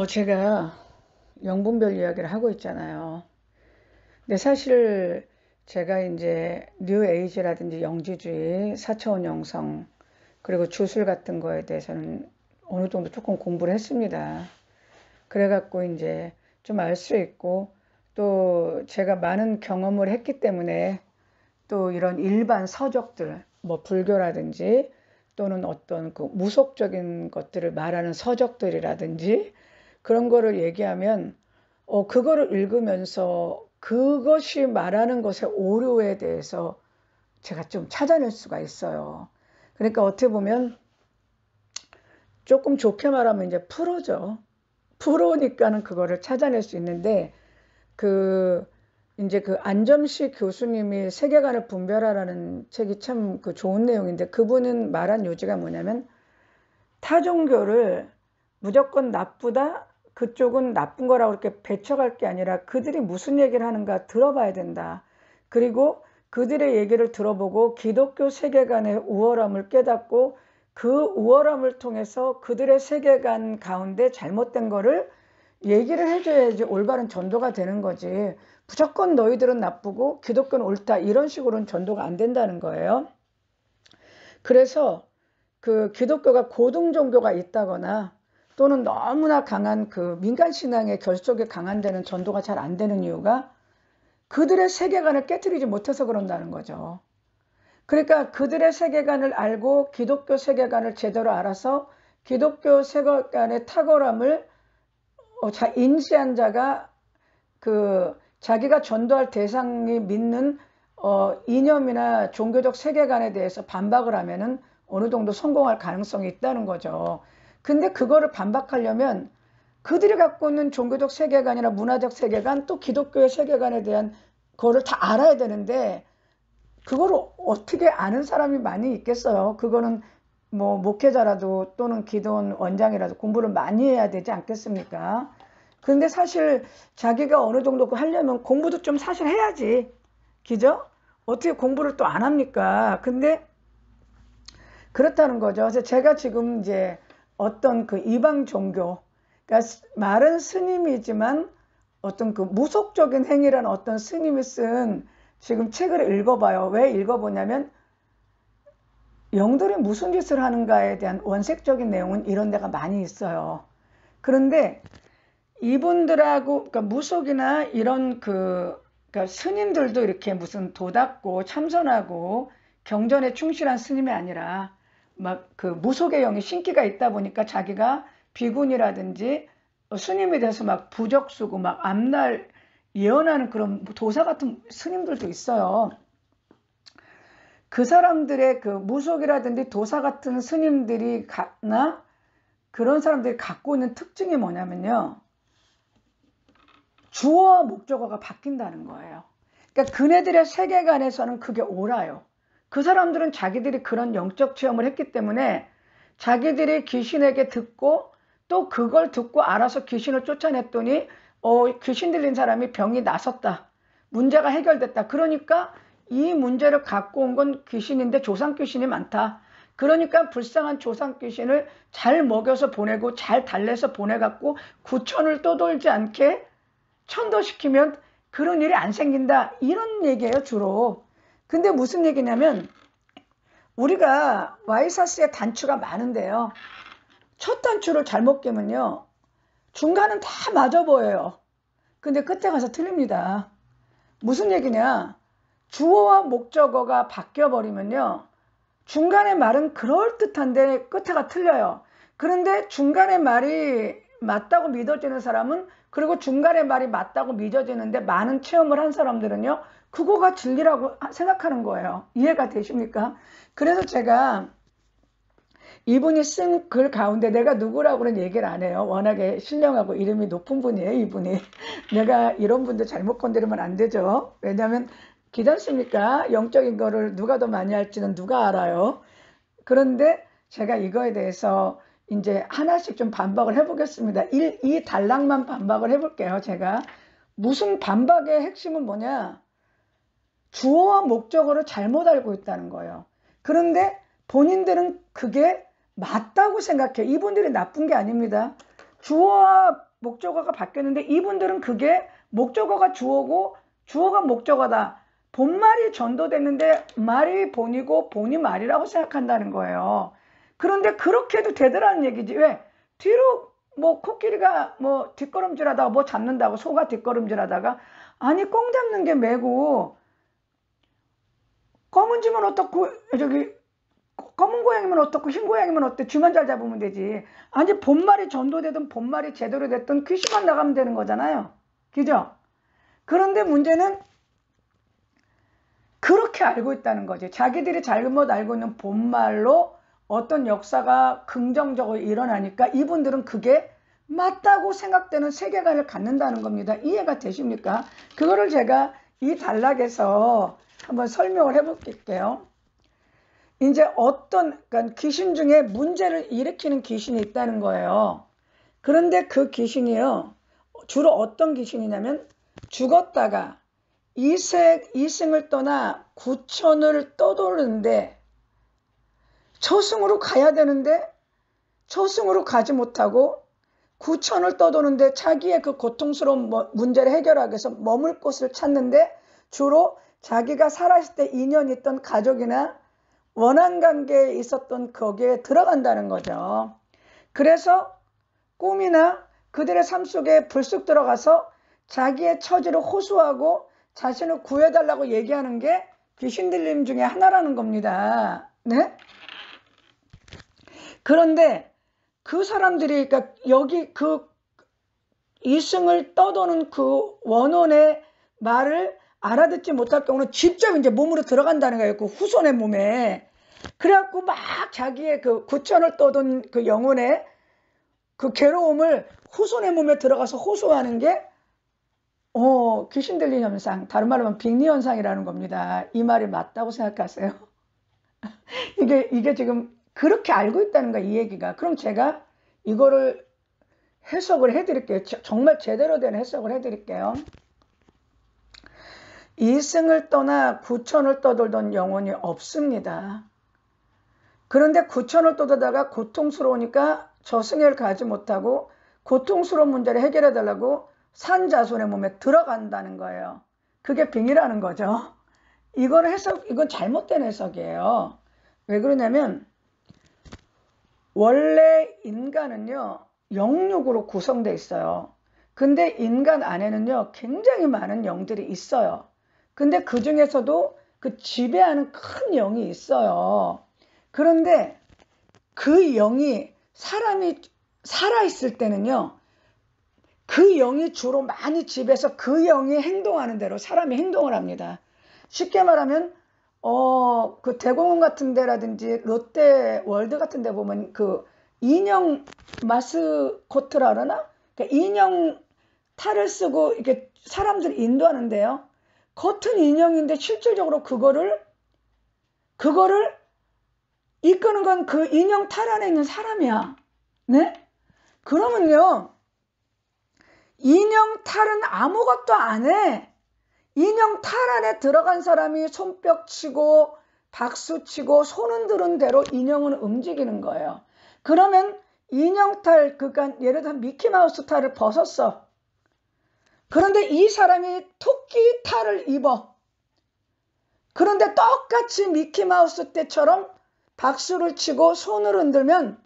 제가 영분별 이야기를 하고 있잖아요. 근데 사실 제가 이제 뉴 에이지라든지 영지주의, 사차원 영성, 그리고 주술 같은 거에 대해서는 어느 정도 조금 공부를 했습니다. 그래갖고 이제 좀 알 수 있고, 또 제가 많은 경험을 했기 때문에 또 이런 일반 서적들, 뭐 불교라든지 또는 어떤 그 무속적인 것들을 말하는 서적들이라든지 그런 거를 얘기하면 그거를 읽으면서 그것이 말하는 것의 오류에 대해서 제가 좀 찾아낼 수가 있어요. 그러니까 어떻게 보면 조금 좋게 말하면 이제 프로죠. 프로니까는 그거를 찾아낼 수 있는데 그 이제 그 안점식 교수님이 세계관을 분별하라는 책이 참 그 좋은 내용인데 그분은 말한 요지가 뭐냐면 타 종교를 무조건 나쁘다, 그쪽은 나쁜 거라고 이렇게 배척할 게 아니라 그들이 무슨 얘기를 하는가 들어봐야 된다. 그리고 그들의 얘기를 들어보고 기독교 세계관의 우월함을 깨닫고 그 우월함을 통해서 그들의 세계관 가운데 잘못된 거를 얘기를 해줘야지 올바른 전도가 되는 거지. 무조건 너희들은 나쁘고 기독교는 옳다 이런 식으로는 전도가 안 된다는 거예요. 그래서 그 기독교가 고등 종교가 있다거나 또는 너무나 강한 그 민간 신앙의 결속에 강한 데는 전도가 잘 안 되는 이유가 그들의 세계관을 깨뜨리지 못해서 그런다는 거죠. 그러니까 그들의 세계관을 알고 기독교 세계관을 제대로 알아서 기독교 세계관의 탁월함을 인지한 자가 그 자기가 전도할 대상이 믿는 이념이나 종교적 세계관에 대해서 반박을 하면은 어느 정도 성공할 가능성이 있다는 거죠. 근데 그거를 반박하려면 그들이 갖고 있는 종교적 세계관이나 문화적 세계관 또 기독교의 세계관에 대한 거를 다 알아야 되는데 그거를 어떻게 아는 사람이 많이 있겠어요. 그거는 뭐 목회자라도 또는 기도원 원장이라도 공부를 많이 해야 되지 않겠습니까? 근데 사실 자기가 어느 정도 하려면 공부도 좀 사실 해야지. 그죠? 어떻게 공부를 또 안 합니까? 근데 그렇다는 거죠. 그래서 제가 지금 이제 어떤 그 이방 종교, 그러니까 말은 스님이지만 어떤 그 무속적인 행위라는 어떤 스님이 쓴 지금 책을 읽어봐요. 왜 읽어보냐면 영들이 무슨 짓을 하는가에 대한 원색적인 내용은 이런 데가 많이 있어요. 그런데 이분들하고 그러니까 무속이나 이런 그러니까 스님들도 이렇게 무슨 도닦고 참선하고 경전에 충실한 스님이 아니라 막 그 무속의 영이 신기가 있다 보니까 자기가 비군이라든지 스님이 돼서 막 부적 쓰고 막 앞날 예언하는 그런 도사 같은 스님들도 있어요. 그 사람들의 그 무속이라든지 도사 같은 스님들이 그런 사람들이 갖고 있는 특징이 뭐냐면요. 주어와 목적어가 바뀐다는 거예요. 그러니까 그네들의 세계관에서는 그게 옳아요. 그 사람들은 자기들이 그런 영적 체험을 했기 때문에 자기들이 귀신에게 듣고 또 그걸 듣고 알아서 귀신을 쫓아냈더니 귀신 들린 사람이 병이 나섰다. 문제가 해결됐다. 그러니까 이 문제를 갖고 온 건 귀신인데 조상 귀신이 많다. 그러니까 불쌍한 조상 귀신을 잘 먹여서 보내고 잘 달래서 보내갖고 구천을 떠돌지 않게 천도시키면 그런 일이 안 생긴다. 이런 얘기예요, 주로. 근데 무슨 얘기냐면 우리가 와이사스의 단추가 많은데요. 첫 단추를 잘못 깨면요. 중간은 다 맞아 보여요. 근데 끝에 가서 틀립니다. 무슨 얘기냐? 주어와 목적어가 바뀌어 버리면요. 중간의 말은 그럴듯한데 끝에가 틀려요. 그런데 중간의 말이 맞다고 믿어지는 사람은 그리고 중간의 말이 맞다고 믿어지는데 많은 체험을 한 사람들은요. 그거가 진리라고 생각하는 거예요. 이해가 되십니까? 그래서 제가 이분이 쓴 글 가운데 내가 누구라고는 얘기를 안 해요. 워낙에 신령하고 이름이 높은 분이에요, 이분이. 내가 이런 분들 잘못 건드리면 안 되죠. 왜냐하면 기다십니까? 영적인 거를 누가 더 많이 할지는 누가 알아요. 그런데 제가 이거에 대해서 이제 하나씩 좀 반박을 해보겠습니다. 이 단락만 반박을 해볼게요. 제가 무슨 반박의 핵심은 뭐냐? 주어와 목적어를 잘못 알고 있다는 거예요. 그런데 본인들은 그게 맞다고 생각해요. 이분들이 나쁜 게 아닙니다. 주어와 목적어가 바뀌었는데 이분들은 그게 목적어가 주어고 주어가 목적어다. 본말이 전도됐는데 말이 본이고 본이 말이라고 생각한다는 거예요. 그런데 그렇게 해도 되더라는 얘기지. 왜? 뒤로 뭐 코끼리가 뭐 뒷걸음질하다가 뭐 잡는다고 소가 뒷걸음질하다가 아니 꽁 잡는 게 매고 검은 쥐면 어떻고 저기 검은 고양이면 어떻고 흰 고양이면 어때? 쥐만 잘 잡으면 되지. 아니 본말이 전도되든 본말이 제대로 됐든 귀신만 나가면 되는 거잖아요. 그죠? 그런데 문제는 그렇게 알고 있다는 거지. 자기들이 잘못 알고 있는 본말로 어떤 역사가 긍정적으로 일어나니까 이분들은 그게 맞다고 생각되는 세계관을 갖는다는 겁니다. 이해가 되십니까? 그거를 제가 이 단락에서 한번 설명을 해볼게요. 이제 어떤 그러니까 귀신 중에 문제를 일으키는 귀신이 있다는 거예요. 그런데 그 귀신이요. 주로 어떤 귀신이냐면 죽었다가 이승을 떠나 구천을 떠도는데 초승으로 가야 되는데 초승으로 가지 못하고 구천을 떠도는데 자기의 그 고통스러운 문제를 해결하기 위해서 머물 곳을 찾는데 주로 자기가 살아있을 때 인연이 있던 가족이나 원한관계에 있었던 거기에 들어간다는 거죠. 그래서 꿈이나 그들의 삶 속에 불쑥 들어가서 자기의 처지를 호소하고 자신을 구해달라고 얘기하는 게 귀신 들림 중에 하나라는 겁니다. 네? 그런데 그 사람들이 그러니까 여기 그 이승을 떠도는 그 원혼의 말을 알아듣지 못할 경우는 직접 이제 몸으로 들어간다는 거예요. 그 후손의 몸에. 그래갖고 막 자기의 그 구천을 떠돈 그 영혼의 그 괴로움을 후손의 몸에 들어가서 호소하는 게 귀신 들린 현상, 다른 말로 하면 빅리 현상이라는 겁니다. 이 말이 맞다고 생각하세요? 이게 지금 그렇게 알고 있다는 거야, 이 얘기가. 그럼 제가 이거를 해석을 해드릴게요. 정말 제대로 된 해석을 해드릴게요. 이승을 떠나 구천을 떠돌던 영혼이 없습니다. 그런데 구천을 떠돌다가 고통스러우니까 저승을 가지 못하고 고통스러운 문제를 해결해 달라고 산자손의 몸에 들어간다는 거예요. 그게 빙이라는 거죠. 이건 잘못된 해석이에요. 왜 그러냐면 원래 인간은요 영육으로 구성되어 있어요. 근데 인간 안에는요 굉장히 많은 영들이 있어요. 근데 그 중에서도 그 지배하는 큰 영이 있어요. 그런데 그 영이 사람이 살아있을 때는요 그 영이 주로 많이 지배해서 그 영이 행동하는 대로 사람이 행동을 합니다. 쉽게 말하면 그 대공원 같은 데라든지 롯데월드 같은 데 보면 그 인형 마스코트라 그러나? 그러니까 인형 탈을 쓰고 이렇게 사람들 인도하는데요. 겉은 인형인데 실질적으로 그거를 이끄는 건 그 인형 탈 안에 있는 사람이야. 네? 그러면요. 인형 탈은 아무것도 안 해. 인형 탈 안에 들어간 사람이 손뼉 치고 박수 치고 손 흔드는 대로 인형은 움직이는 거예요. 그러면 인형 탈, 그러니까 예를 들어 미키마우스 탈을 벗었어. 그런데 이 사람이 토끼 탈을 입어. 그런데 똑같이 미키마우스 때처럼 박수를 치고 손을 흔들면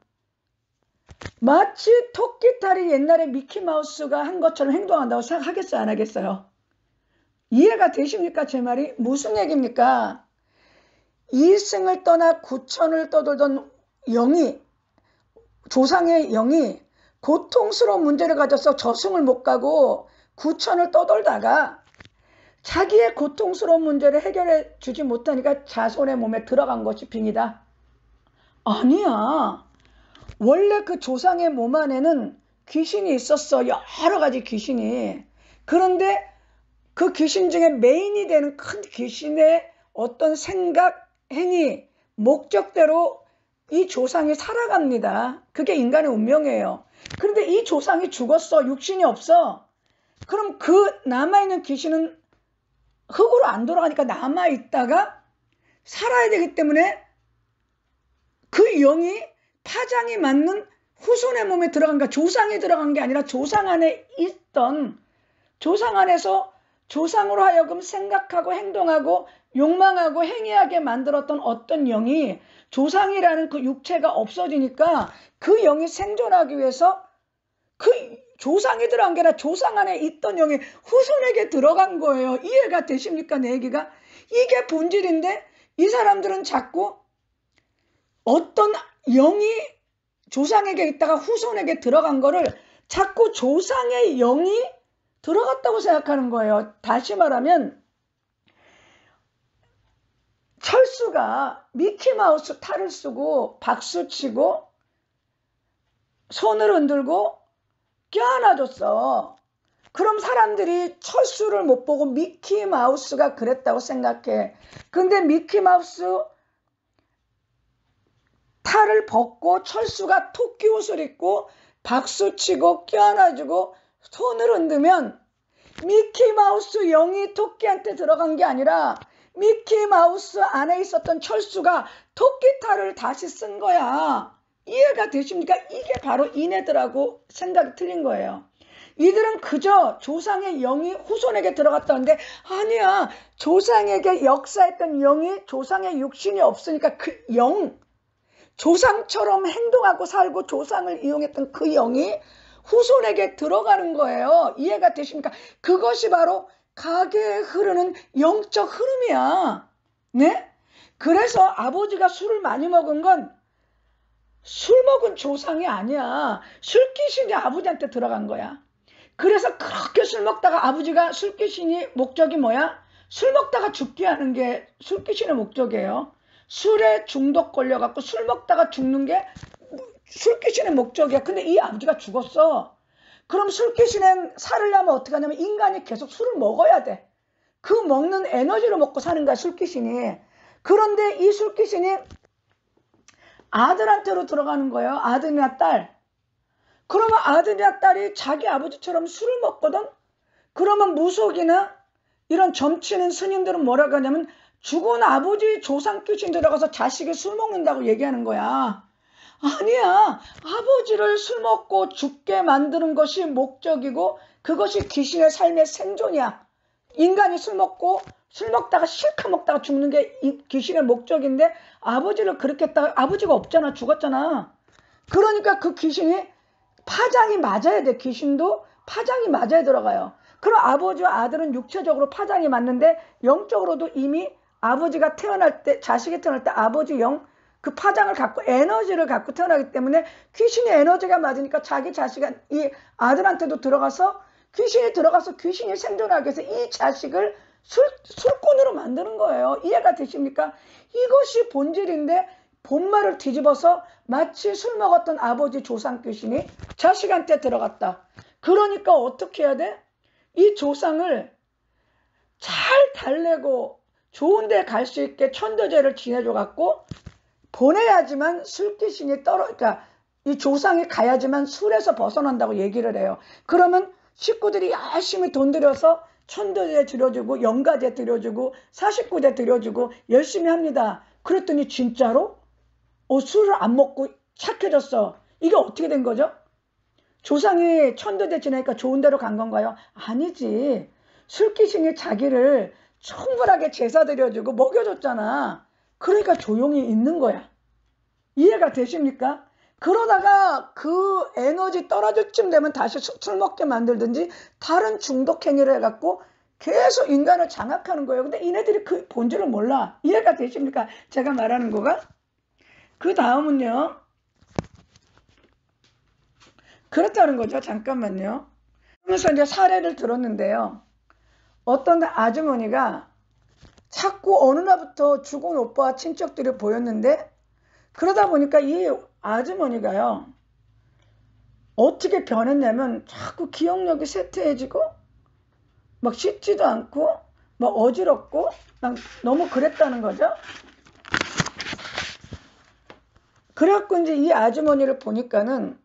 마치 토끼 탈이 옛날에 미키마우스가 한 것처럼 행동한다고 생각하겠어요? 안 하겠어요? 이해가 되십니까? 제 말이 무슨 얘기입니까? 이승을 떠나 구천을 떠돌던 영이 조상의 영이 고통스러운 문제를 가져서 저승을 못 가고 구천을 떠돌다가 자기의 고통스러운 문제를 해결해 주지 못하니까 자손의 몸에 들어간 것이 빙이다. 아니야. 원래 그 조상의 몸 안에는 귀신이 있었어. 여러 가지 귀신이. 그런데 그 귀신 중에 메인이 되는 큰 귀신의 어떤 생각, 행위, 목적대로 이 조상이 살아갑니다. 그게 인간의 운명이에요. 그런데 이 조상이 죽었어. 육신이 없어. 그럼 그 남아있는 귀신은 흙으로 안 돌아가니까 남아있다가 살아야 되기 때문에 그 영이 파장이 맞는 후손의 몸에 들어간 게 조상이 들어간 게 아니라 조상 안에 있던, 조상 안에서 조상으로 하여금 생각하고 행동하고 욕망하고 행위하게 만들었던 어떤 영이, 조상이라는 그 육체가 없어지니까 그 영이 생존하기 위해서 그 조상이 들어간 게 아니라 조상 안에 있던 영이 후손에게 들어간 거예요. 이해가 되십니까? 내 얘기가? 이게 본질인데 이 사람들은 자꾸 어떤 영이 조상에게 있다가 후손에게 들어간 거를 자꾸 조상의 영이 들어갔다고 생각하는 거예요. 다시 말하면 철수가 미키마우스 탈을 쓰고 박수치고 손을 흔들고 껴안아줬어. 그럼 사람들이 철수를 못 보고 미키마우스가 그랬다고 생각해. 근데 미키마우스 탈을 벗고 철수가 토끼 옷을 입고 박수치고 껴안아주고 손을 흔들면 미키마우스 영이 토끼한테 들어간 게 아니라 미키마우스 안에 있었던 철수가 토끼 탈을 다시 쓴 거야. 이해가 되십니까? 이게 바로 이네들하고 생각이 틀린 거예요. 이들은 그저 조상의 영이 후손에게 들어갔다는데, 아니야, 조상에게 역사했던 영이 조상의 육신이 없으니까 그 영, 조상처럼 행동하고 살고 조상을 이용했던 그 영이 후손에게 들어가는 거예요. 이해가 되십니까? 그것이 바로 가계에 흐르는 영적 흐름이야. 네? 그래서 아버지가 술을 많이 먹은 건 술 먹은 조상이 아니야. 술귀신이 아버지한테 들어간 거야. 그래서 그렇게 술 먹다가 아버지가, 술귀신이 목적이 뭐야? 술 먹다가 죽게 하는 게 술귀신의 목적이에요. 술에 중독 걸려갖고 술 먹다가 죽는 게 술귀신의 목적이야. 근데 이 아버지가 죽었어. 그럼 술귀신은 살으려면 어떻게 하냐면 인간이 계속 술을 먹어야 돼. 그 먹는 에너지로 먹고 사는 거야, 술귀신이. 그런데 이 술귀신이 아들한테로 들어가는 거예요. 아들이나 딸. 그러면 아들이나 딸이 자기 아버지처럼 술을 먹거든. 그러면 무속이나 이런 점치는 스님들은 뭐라고 하냐면 죽은 아버지 조상 귀신 들어가서 자식이 술 먹는다고 얘기하는 거야. 아니야. 아버지를 술 먹고 죽게 만드는 것이 목적이고 그것이 귀신의 삶의 생존이야. 인간이 술 먹다가 실컷 먹다가 죽는 게 귀신의 목적인데, 아버지를 그렇게 했다가 아버지가 없잖아. 죽었잖아. 그러니까 그 귀신이 파장이 맞아야 돼. 귀신도 파장이 맞아야 들어가요. 그럼 아버지와 아들은 육체적으로 파장이 맞는데 영적으로도 이미 아버지가 태어날 때, 자식이 태어날 때 아버지 영, 그 파장을 갖고 에너지를 갖고 태어나기 때문에 귀신이 에너지가 맞으니까 자기 자식이 이 아들한테도 들어가서 귀신이 들어가서 귀신이 생존하기 위해서 이 자식을 술꾼으로 만드는 거예요. 이해가 되십니까? 이것이 본질인데 본말을 뒤집어서 마치 술 먹었던 아버지 조상 귀신이 자식한테 들어갔다. 그러니까 어떻게 해야 돼? 이 조상을 잘 달래고 좋은 데 갈 수 있게 천도제를 지내줘 갖고 보내야지만 술귀신이 그러니까 이 조상이 가야지만 술에서 벗어난다고 얘기를 해요. 그러면 식구들이 열심히 돈 들여서 천도제 드려주고 영가제 드려주고 사십구제 드려주고 열심히 합니다. 그랬더니 진짜로 술을 안 먹고 착해졌어. 이게 어떻게 된 거죠? 조상이 천도제 지내니까 좋은 데로 간 건가요? 아니지. 술귀신이 자기를 충분하게 제사 드려주고 먹여줬잖아. 그러니까 조용히 있는 거야. 이해가 되십니까? 그러다가 그 에너지 떨어질 쯤 되면 다시 술 먹게 만들든지 다른 중독 행위를 해갖고 계속 인간을 장악하는 거예요. 근데 이네들이 그 본질을 몰라. 이해가 되십니까? 제가 말하는 거가. 그 다음은요. 그렇다는 거죠. 잠깐만요. 그래서 이제 사례를 들었는데요. 어떤 아주머니가 자꾸 어느 날부터 죽은 오빠와 친척들이 보였는데, 그러다 보니까 이 아주머니가요, 어떻게 변했냐면 자꾸 기억력이 쇠퇴해지고 막 씻지도 않고 막 어지럽고 막 너무 그랬다는 거죠. 그래갖고 이제 이 아주머니를 보니까는,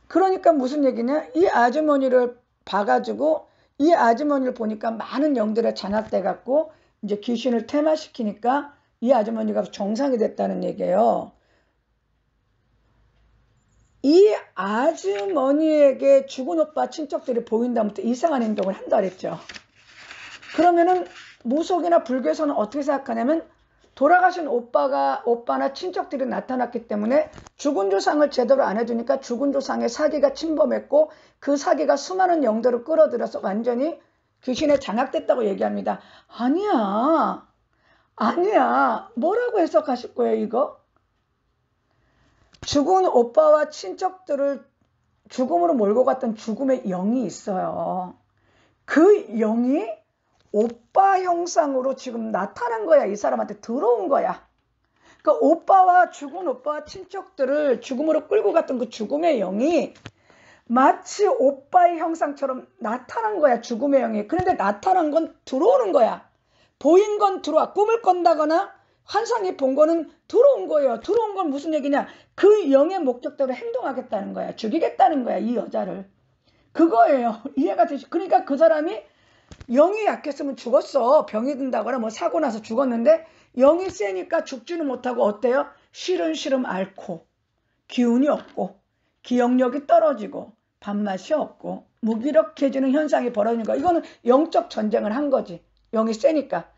그러니까 무슨 얘기냐, 이 아주머니를 봐가지고 이 아주머니를 보니까 많은 영들에 장악돼 갖고 이제 귀신을 퇴마시키니까 이 아주머니가 정상이 됐다는 얘기예요. 이 아주머니에게 죽은 오빠 친척들이 보인다부터 이상한 행동을 한다 그랬죠. 그러면은 무속이나 불교에서는 어떻게 생각하냐면 돌아가신 오빠나 친척들이 나타났기 때문에 죽은 조상을 제대로 안 해주니까 죽은 조상의 사기가 침범했고 그 사기가 수많은 영들을 끌어들여서 완전히 귀신에 장악됐다고 얘기합니다. 아니야. 뭐라고 해석하실 거예요, 이거? 죽은 오빠와 친척들을 죽음으로 몰고 갔던 죽음의 영이 있어요. 그 영이 오빠 형상으로 지금 나타난 거야. 이 사람한테 들어온 거야. 그러니까 죽은 오빠와 친척들을 죽음으로 끌고 갔던 그 죽음의 영이 마치 오빠의 형상처럼 나타난 거야. 죽음의 영이. 그런데 나타난 건 들어오는 거야. 보인 건 들어와. 꿈을 꾼다거나 환상이 본 거는 들어온 거예요. 들어온 건 무슨 얘기냐. 그 영의 목적대로 행동하겠다는 거야. 죽이겠다는 거야. 이 여자를. 그거예요. 이해가 되시? 그러니까 그 사람이 영이 약했으면 죽었어. 병이 든다거나 뭐 사고 나서 죽었는데 영이 세니까 죽지는 못하고 어때요? 시름시름 앓고 기운이 없고 기억력이 떨어지고 밥맛이 없고 무기력해지는 현상이 벌어지는 거야. 이거는 영적 전쟁을 한 거지. 영이 세니까.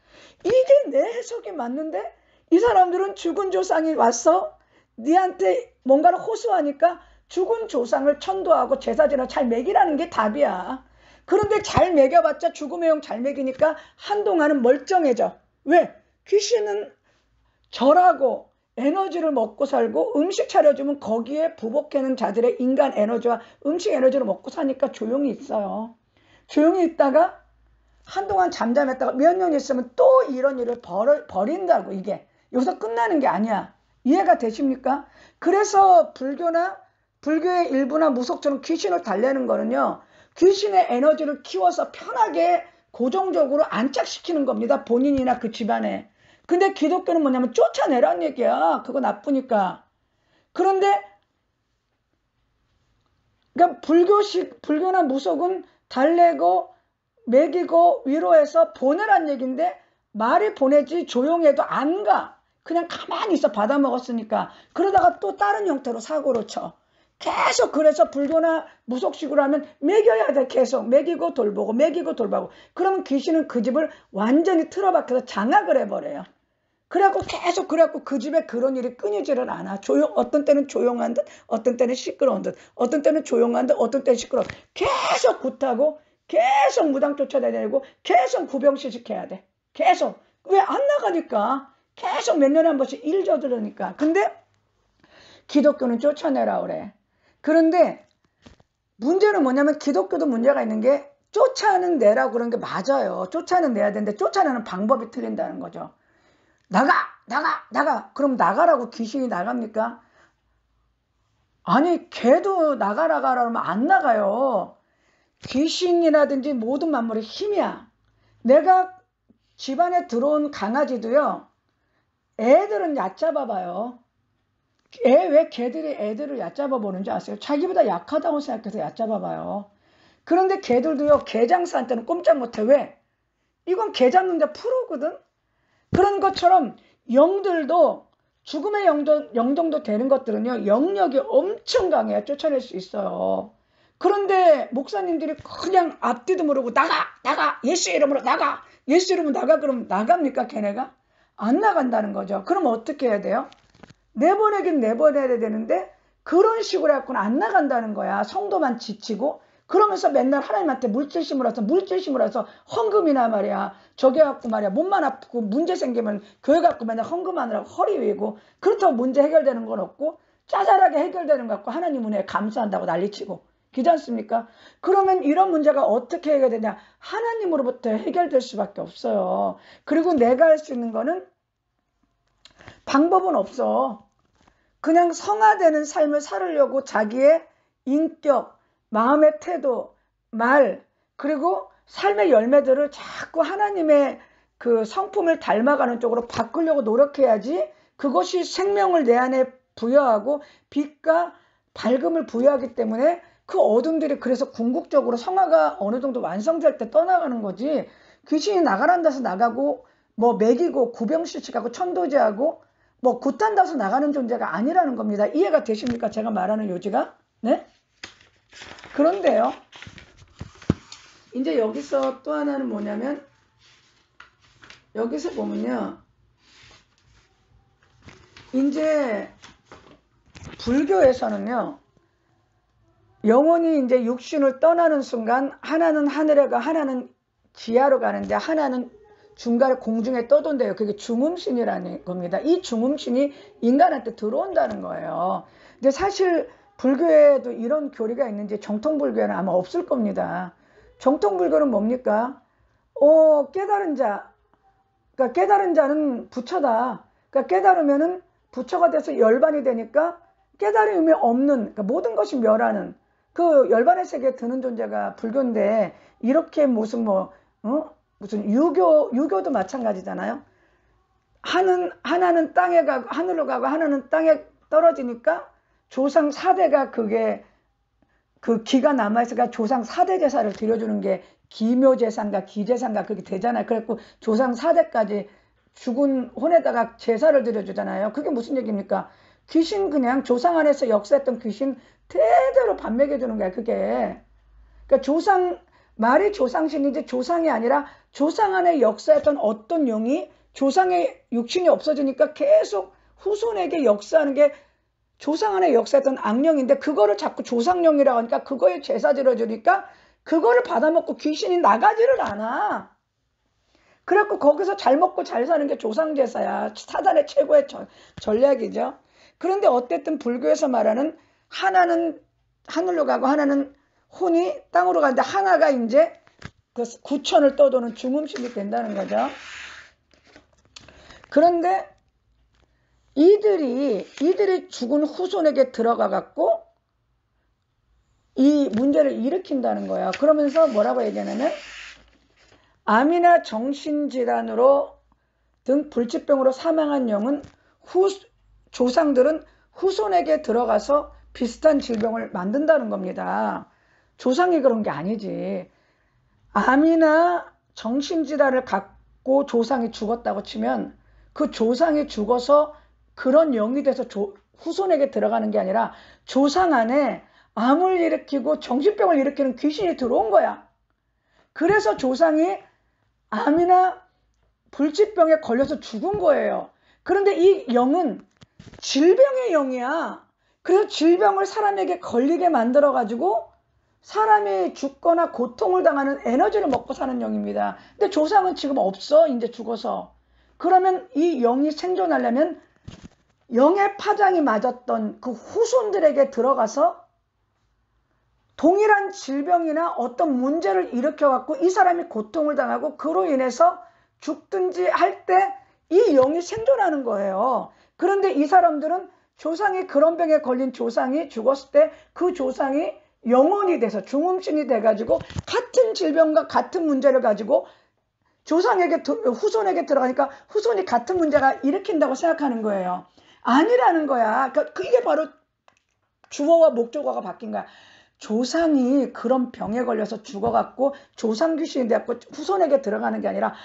이게 내 해석이 맞는데 이 사람들은 죽은 조상이 와서 니한테 뭔가를 호소하니까 죽은 조상을 천도하고 제사지나 잘 먹이라는 게 답이야. 그런데 잘 먹여봤자 죽음의 영 잘 먹이니까 한동안은 멀쩡해져. 왜? 귀신은 절하고 에너지를 먹고 살고 음식 차려주면 거기에 부복하는 자들의 인간 에너지와 음식 에너지를 먹고 사니까 조용히 있어요. 조용히 있다가 한동안 잠잠했다가 몇 년 있으면 또 이런 일을 벌인다고. 이게 여기서 끝나는 게 아니야. 이해가 되십니까? 그래서 불교의 일부나 무속처럼 귀신을 달래는 거는요. 귀신의 에너지를 키워서 편하게 고정적으로 안착시키는 겁니다. 본인이나 그 집안에. 근데 기독교는 뭐냐면 쫓아내라는 얘기야. 그거 나쁘니까. 그런데 그러니까 불교나 무속은 달래고 먹이고 위로해서 보내란 얘기인데 말이 보내지 조용해도 안 가. 그냥 가만히 있어. 받아먹었으니까. 그러다가 또 다른 형태로 사고를 쳐. 계속. 그래서 불교나 무속식으로 하면 먹여야 돼. 계속 먹이고 돌보고 먹이고 돌보고. 그러면 귀신은 그 집을 완전히 틀어박혀서 장악을 해버려요. 그래갖고 계속 그래갖고 그 집에 그런 일이 끊이지를 않아. 어떤 때는 조용한 듯, 어떤 때는 시끄러운 듯, 어떤 때는 조용한 듯, 어떤 때는 시끄러워. 계속 굿하고 계속 무당 쫓아다니고 계속 구병시식해야 돼. 계속. 왜 안 나가니까. 계속 몇 년에 한 번씩 일 저지르니까. 근데 기독교는 쫓아내라 그래. 그런데 문제는 뭐냐면 기독교도 문제가 있는 게 쫓아내라고 그런 게 맞아요. 쫓아내야 되는데 쫓아내는 방법이 틀린다는 거죠. 나가. 그럼 나가라고 귀신이 나갑니까? 아니, 걔도 나가라 그러면 안 나가요. 귀신이라든지 모든 만물의 힘이야. 내가 집안에 들어온 강아지도요. 애들은 얕잡아봐요. 왜 걔들이 애들을 얕잡아 보는지 아세요? 자기보다 약하다고 생각해서 얕잡아봐요. 그런데 걔들도요. 개 장사할 때는 꼼짝 못해. 왜? 이건 개 잡는데 프로거든. 그런 것처럼 영들도 죽음의 영 정도 되는 것들은요. 영역이 엄청 강해야 쫓아낼 수 있어요. 그런데 목사님들이 그냥 앞뒤도 모르고 나가 예수 이름으로 나가 예수 이름으로 나가 그러면 나갑니까 걔네가? 안 나간다는 거죠. 그럼 어떻게 해야 돼요? 내보내긴 내보내야 되는데 그런 식으로 해갖고는 안 나간다는 거야. 성도만 지치고 그러면서 맨날 하나님한테 물질심을 해서 헌금이나 말이야. 저기 갖고 말이야. 몸만 아프고 문제 생기면 교회 갖고 맨날 헌금하느라고 허리 위고 그렇다고 문제 해결되는 건 없고 짜잘하게 해결되는 것 같고 하나님 은혜에 감사한다고 난리치고 그렇지 않습니까? 그러면 이런 문제가 어떻게 해결되냐? 하나님으로부터 해결될 수밖에 없어요. 그리고 내가 할 수 있는 거는 방법은 없어. 그냥 성화되는 삶을 살으려고 자기의 인격, 마음의 태도, 말, 그리고 삶의 열매들을 자꾸 하나님의 그 성품을 닮아가는 쪽으로 바꾸려고 노력해야지 그것이 생명을 내 안에 부여하고 빛과 밝음을 부여하기 때문에 그 어둠들이 그래서 궁극적으로 성화가 어느 정도 완성될 때 떠나가는 거지. 귀신이 나가란다 해서 나가고 뭐 먹이고 구병시식하고 천도제하고 뭐 굿한다서 나가는 존재가 아니라는 겁니다. 이해가 되십니까? 제가 말하는 요지가? 네? 그런데요. 이제 여기서 또 하나는 뭐냐면 여기서 보면요. 이제 불교에서는요. 영혼이 이제 육신을 떠나는 순간 하나는 하늘에 가 하나는 지하로 가는데 하나는 중간에 공중에 떠돈대요. 그게 중음신이라는 겁니다. 이 중음신이 인간한테 들어온다는 거예요. 근데 사실 불교에도 이런 교리가 있는지 정통불교는 아마 없을 겁니다. 정통불교는 뭡니까? 깨달은 자, 그러니까 깨달은 자는 부처다. 그러니까 깨달으면은 부처가 돼서 열반이 되니까 깨달음이 없는, 그러니까 모든 것이 멸하는 그 열반의 세계에 드는 존재가 불교인데, 이렇게 무슨 무슨 유교도 마찬가지잖아요. 하나는 땅에 가고 하늘로 가고 하나는 땅에 떨어지니까 조상 4대가 그게 그 기가 남아있으니까 조상 4대 제사를 드려주는 게 기묘제사인가 기제사인가 그게 되잖아요. 그래갖고 조상 4대까지 죽은 혼에다가 제사를 드려주잖아요. 그게 무슨 얘기입니까? 귀신, 그냥 조상 안에서 역사했던 귀신 대대로 밥 먹여주는 거야. 그게 그러니까 말이 조상신인지 조상이 아니라 조상 안에 역사했던 어떤 영이 조상의 육신이 없어지니까 계속 후손에게 역사하는 게 조상 안에 역사했던 악령인데, 그거를 자꾸 조상령이라고 하니까 그거에 제사 드려주니까 그거를 받아먹고 귀신이 나가지를 않아. 그래갖고 거기서 잘 먹고 잘 사는 게 조상제사야. 사단의 최고의 전략이죠. 그런데 어쨌든 불교에서 말하는 하나는 하늘로 가고 하나는 혼이 땅으로 가는데 하나가 이제 그 구천을 떠도는 중음신이 된다는 거죠. 그런데 이들이 죽은 후손에게 들어가 갖고 이 문제를 일으킨다는 거야. 그러면서 뭐라고 얘기하냐면 암이나 정신질환으로 등 불치병으로 사망한 영은 조상들은 후손에게 들어가서 비슷한 질병을 만든다는 겁니다. 조상이 그런 게 아니지. 암이나 정신질환을 갖고 조상이 죽었다고 치면 그 조상이 죽어서 그런 영이 돼서 후손에게 들어가는 게 아니라 조상 안에 암을 일으키고 정신병을 일으키는 귀신이 들어온 거야. 그래서 조상이 암이나 불치병에 걸려서 죽은 거예요. 그런데 이 영은 질병의 영이야. 그래서 질병을 사람에게 걸리게 만들어 가지고 사람이 죽거나 고통을 당하는 에너지를 먹고 사는 영입니다. 근데 조상은 지금 없어. 이제 죽어서. 그러면 이 영이 생존하려면 영의 파장이 맞았던 그 후손들에게 들어가서 동일한 질병이나 어떤 문제를 일으켜갖고 이 사람이 고통을 당하고 그로 인해서 죽든지 할 때 이 영이 생존하는 거예요. 그런데 이 사람들은 조상이 그런 병에 걸린 조상이 죽었을 때 그 조상이 영혼이 돼서 중음신이 돼가지고 같은 질병과 같은 문제를 가지고 후손에게 들어가니까 후손이 같은 문제가 일으킨다고 생각하는 거예요. 아니라는 거야. 그러니까 이게 바로 주어와 목적어가 바뀐 거야. 조상이 그런 병에 걸려서 죽어갖고 조상 귀신이 돼갖고 후손에게 들어가는 게 아니라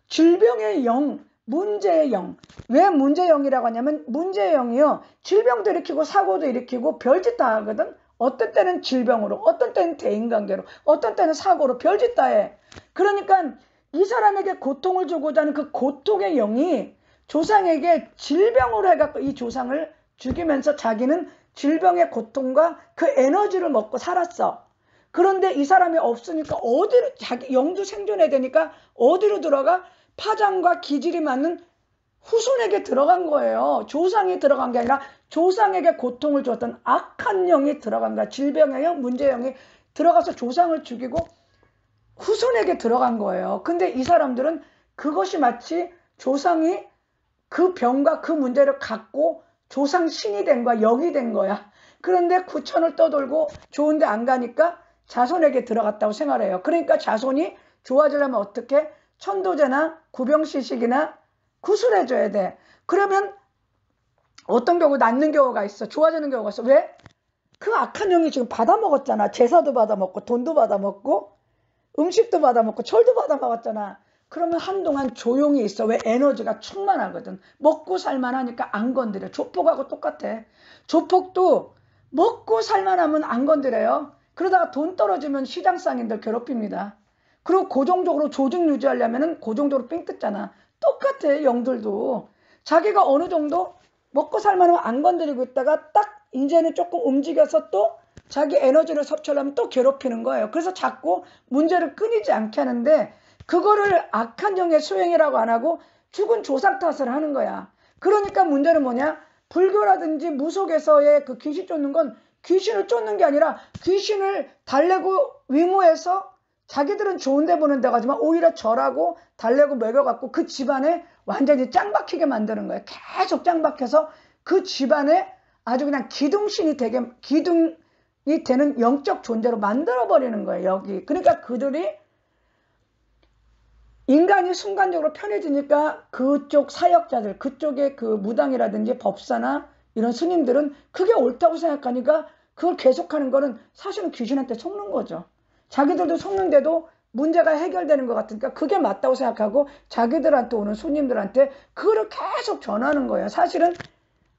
질병의 영, 문제의 영. 왜 문제의 영이라고 하냐면 문제의 영이요, 질병도 일으키고 사고도 일으키고 별짓 다 하거든. 어떤 때는 질병으로, 어떤 때는 대인관계로, 어떤 때는 사고로 별짓 다 해. 그러니까 이 사람에게 고통을 주고자 하는 그 고통의 영이 조상에게 질병으로 해갖고 이 조상을 죽이면서 자기는 질병의 고통과 그 에너지를 먹고 살았어. 그런데 이 사람이 없으니까 자기 영도 생존해야 되니까 어디로 들어가? 파장과 기질이 맞는 후손에게 들어간 거예요. 조상이 들어간 게 아니라 조상에게 고통을 줬던 악한 영이 들어간 거야. 질병의 영, 문제의 영이 들어가서 조상을 죽이고 후손에게 들어간 거예요. 근데 이 사람들은 그것이 마치 조상이 그 병과 그 문제를 갖고 조상 신이 된 거야. 영이 된 거야. 그런데 구천을 떠돌고 좋은데 안 가니까 자손에게 들어갔다고 생각해요. 그러니까 자손이 좋아지려면 어떻게? 천도제나 구병시식이나 구술해줘야 돼. 그러면 어떤 경우 낫는 경우가 있어. 좋아지는 경우가 있어. 왜? 그 악한 영이 지금 받아먹었잖아. 제사도 받아먹고 돈도 받아먹고 음식도 받아먹고 철도 받아먹었잖아. 그러면 한동안 조용히 있어. 왜? 에너지가 충만하거든. 먹고 살만하니까 안 건드려. 조폭하고 똑같아. 조폭도 먹고 살만하면 안 건드려요. 그러다가 돈 떨어지면 시장 상인들 괴롭힙니다. 그리고 고정적으로 조직 유지하려면 고정적으로 삥 뜯잖아. 똑같아. 영들도. 자기가 어느 정도 먹고 살만하면 안 건드리고 있다가 딱 이제는 조금 움직여서 또 자기 에너지를 섭취하려면 또 괴롭히는 거예요. 그래서 자꾸 문제를 끊이지 않게 하는데, 그거를 악한 영의 소행이라고 안 하고 죽은 조상 탓을 하는 거야. 그러니까 문제는 뭐냐? 불교라든지 무속에서의 그 귀신 쫓는 건 귀신을 쫓는 게 아니라 귀신을 달래고 위무해서 자기들은 좋은 데 보는 데 가지만 오히려 절하고 달래고 먹여갖고 그 집안에 완전히 짱박히게 만드는 거예요. 계속 짱박혀서 그 집안에 아주 그냥 기둥신이 되는 영적 존재로 만들어버리는 거예요. 여기. 그러니까 그들이 인간이 순간적으로 편해지니까 그쪽 사역자들, 그쪽의 그 무당이라든지 법사나 이런 스님들은 그게 옳다고 생각하니까 그걸 계속하는 거는 사실은 귀신한테 속는 거죠. 자기들도 속는데도 문제가 해결되는 것 같으니까 그게 맞다고 생각하고 자기들한테 오는 손님들한테 그거를 계속 전하는 거예요. 사실은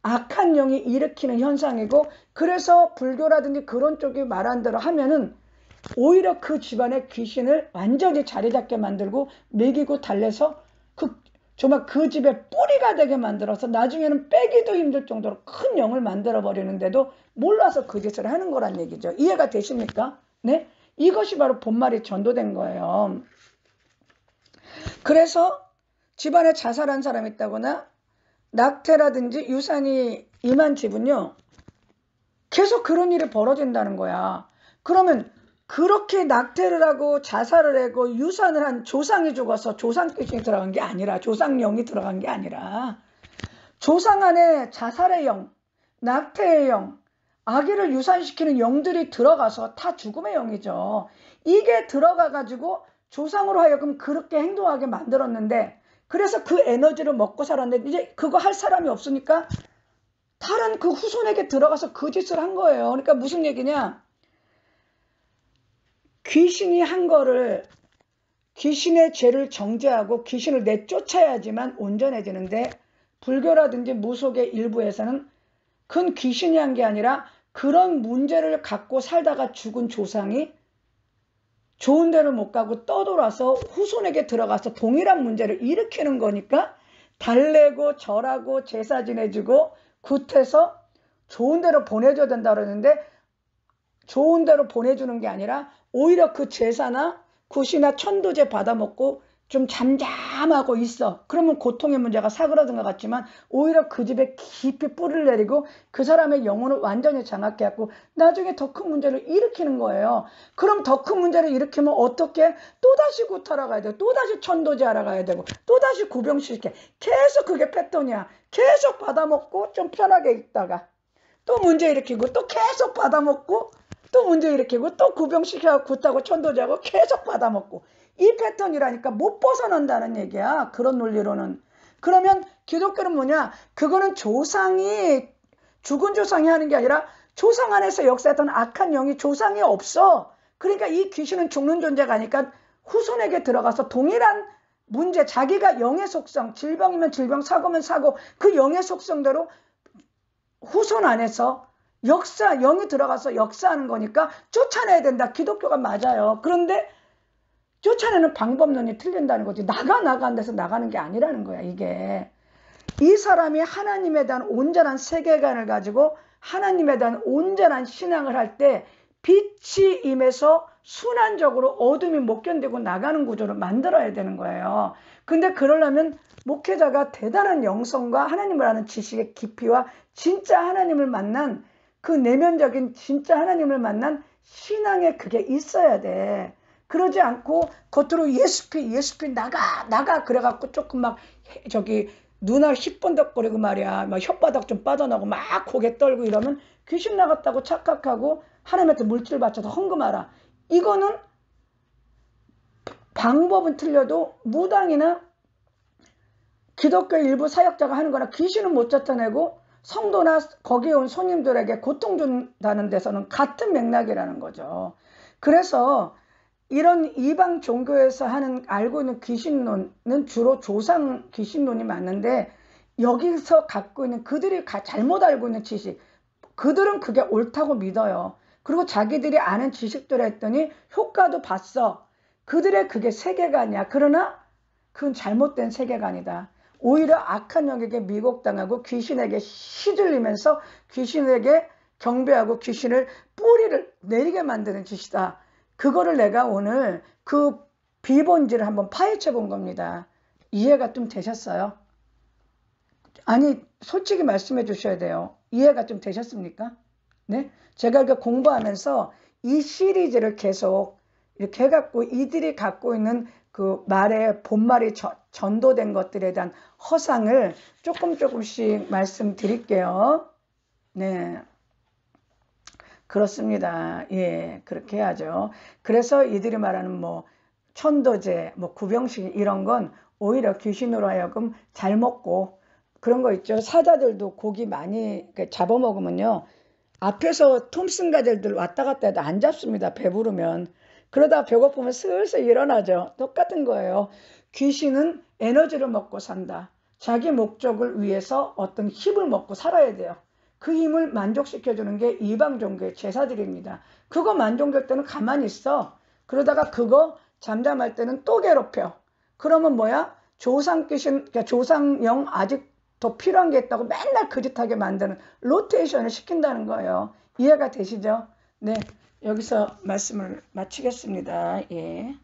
악한 영이 일으키는 현상이고, 그래서 불교라든지 그런 쪽이 말한 대로 하면은 오히려 그 집안의 귀신을 완전히 자리 잡게 만들고 먹이고 달래서 정말 그 집의 뿌리가 되게 만들어서 나중에는 빼기도 힘들 정도로 큰 영을 만들어 버리는데도 몰라서 그 짓을 하는 거란 얘기죠. 이해가 되십니까? 네? 이것이 바로 본말이 전도된 거예요. 그래서 집안에 자살한 사람이 있다거나 낙태라든지 유산이 임한 집은요, 계속 그런 일이 벌어진다는 거야. 그러면 그렇게 낙태를 하고 자살을 하고 유산을 한 조상이 죽어서 조상귀신이 들어간 게 아니라, 조상영이 들어간 게 아니라, 조상 안에 자살의 영, 낙태의 영, 아기를 유산시키는 영들이 들어가서 다 죽음의 영이죠. 이게 들어가가지고 조상으로 하여금 그렇게 행동하게 만들었는데, 그래서 그 에너지를 먹고 살았는데 이제 그거 할 사람이 없으니까 다른 그 후손에게 들어가서 그 짓을 한 거예요. 그러니까 무슨 얘기냐? 귀신이 한 거를, 귀신의 죄를 정죄하고 귀신을 내쫓아야지만 온전해지는데, 불교라든지 무속의 일부에서는 그건 귀신이 한 게 아니라 그런 문제를 갖고 살다가 죽은 조상이 좋은 데를 못 가고 떠돌아서 후손에게 들어가서 동일한 문제를 일으키는 거니까 달래고 절하고 제사 지내주고 굿해서 좋은 데로 보내줘야 된다 그러는데, 좋은 데로 보내주는 게 아니라 오히려 그 제사나 굿이나 천도제 받아먹고 좀 잠잠하고 있어. 그러면 고통의 문제가 사그라든 것 같지만 오히려 그 집에 깊이 뿌리를 내리고 그 사람의 영혼을 완전히 장악해 갖고 나중에 더 큰 문제를 일으키는 거예요. 그럼 더 큰 문제를 일으키면 어떻게? 또다시 굿하러 가야 되고 또다시 천도제 하러 가야 되고 또다시 구병시켜. 계속 그게 패턴이야. 계속 받아먹고 좀 편하게 있다가 또 문제 일으키고 또 계속 받아먹고 또 문제 일으키고 또 구병시켜서 굿하고 천도제하고 계속 받아먹고, 이 패턴이라니까 못 벗어난다는 얘기야. 그런 논리로는. 그러면 기독교는 뭐냐? 그거는 조상이, 죽은 조상이 하는 게 아니라 조상 안에서 역사했던 악한 영이 조상이 없어. 그러니까 이 귀신은 죽는 존재가 아니까 후손에게 들어가서 동일한 문제, 자기가 영의 속성, 질병이면 질병, 사고면 사고, 그 영의 속성대로 후손 안에서 영이 들어가서 역사하는 거니까 쫓아내야 된다. 기독교가 맞아요. 그런데 쫓아내는 방법론이 틀린다는 거지. 나간 데서 나가는 게 아니라는 거야. 이게 이 사람이 하나님에 대한 온전한 세계관을 가지고 하나님에 대한 온전한 신앙을 할 때 빛이 임해서 순환적으로 어둠이 못 견디고 나가는 구조를 만들어야 되는 거예요. 근데 그러려면 목회자가 대단한 영성과 하나님을 아는 지식의 깊이와 진짜 하나님을 만난 그 내면적인 진짜 하나님을 만난 신앙에 그게 있어야 돼. 그러지 않고 겉으로 예수피 나가 그래갖고 조금 막 눈알 힙번덕거리고 말이야, 막 혓바닥 좀 빠져나오고 막 고개 떨고 이러면 귀신 나갔다고 착각하고 하나님한테 물질 바쳐서 헌금하라. 이거는 방법은 틀려도 무당이나 기독교 일부 사역자가 하는 거나 귀신은 못 쫓아내고 성도나 거기에 온 손님들에게 고통 준다는 데서는 같은 맥락이라는 거죠. 그래서 이런 이방 종교에서 하는 알고 있는 귀신론은 주로 조상 귀신론이 맞는데, 여기서 갖고 있는 그들이 잘못 알고 있는 지식, 그들은 그게 옳다고 믿어요. 그리고 자기들이 아는 지식들 했더니 효과도 봤어. 그들의 그게 세계관이야. 그러나 그건 잘못된 세계관이다. 오히려 악한 영에게 미혹당하고 귀신에게 시들리면서 귀신에게 경배하고 귀신을 뿌리를 내리게 만드는 짓이다. 그거를 내가 오늘 그 비본질을 한번 파헤쳐 본 겁니다. 이해가 좀 되셨어요? 아니, 솔직히 말씀해 주셔야 돼요. 이해가 좀 되셨습니까? 네? 제가 이렇게 공부하면서 이 시리즈를 계속 이렇게 해갖고 이들이 갖고 있는 그 말의 본말이 전도된 것들에 대한 허상을 조금씩 말씀드릴게요. 네. 그렇습니다. 예, 그렇게 해야죠. 그래서 이들이 말하는 뭐 천도제, 뭐 구병식 이런 건 오히려 귀신으로 하여금 잘 먹고, 그런 거 있죠. 사자들도 고기 많이 잡아먹으면요, 앞에서 톰슨 가젤들 왔다 갔다 해도 안 잡습니다. 배부르면. 그러다 배고프면 슬슬 일어나죠. 똑같은 거예요. 귀신은 에너지를 먹고 산다. 자기 목적을 위해서 어떤 힘을 먹고 살아야 돼요. 그 힘을 만족시켜주는 게 이방 종교의 제사들입니다. 그거 만족될 때는 가만히 있어. 그러다가 그거 잠잠할 때는 또 괴롭혀. 그러면 뭐야? 조상 귀신, 그러니까 조상영 아직 더 필요한 게 있다고 맨날 그짓하게 만드는 로테이션을 시킨다는 거예요. 이해가 되시죠? 네, 여기서 말씀을 마치겠습니다. 예.